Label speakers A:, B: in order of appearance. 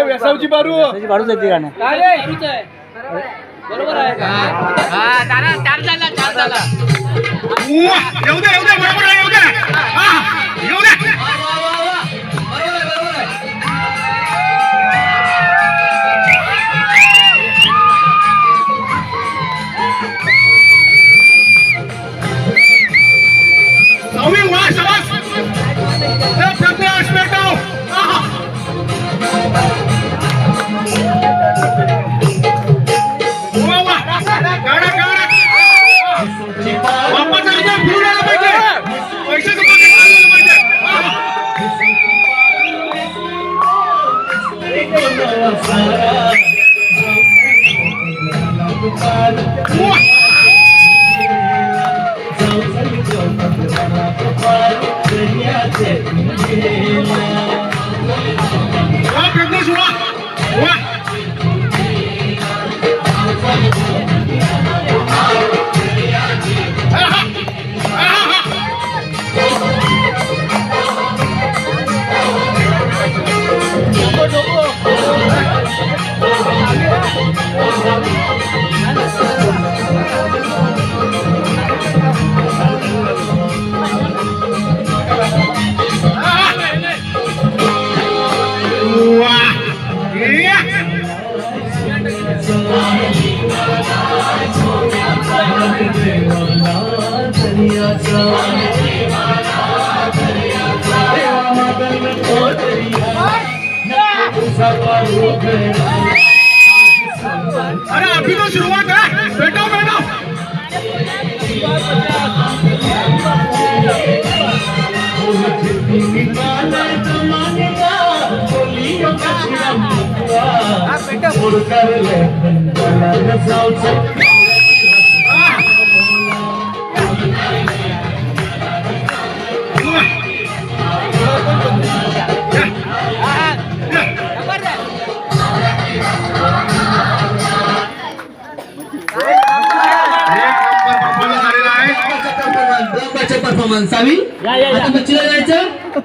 A: वेसावची बारू
B: जाते गाणं
C: बरोबर आहे का? चार झाला
A: येऊ दे बरोबर आहे, येऊ दे येऊ दे. अरे अभी तो शुरुआत है, बैठो बैठो.
D: परफॉर्मन्स आम्ही आता मच्छीला जायचं.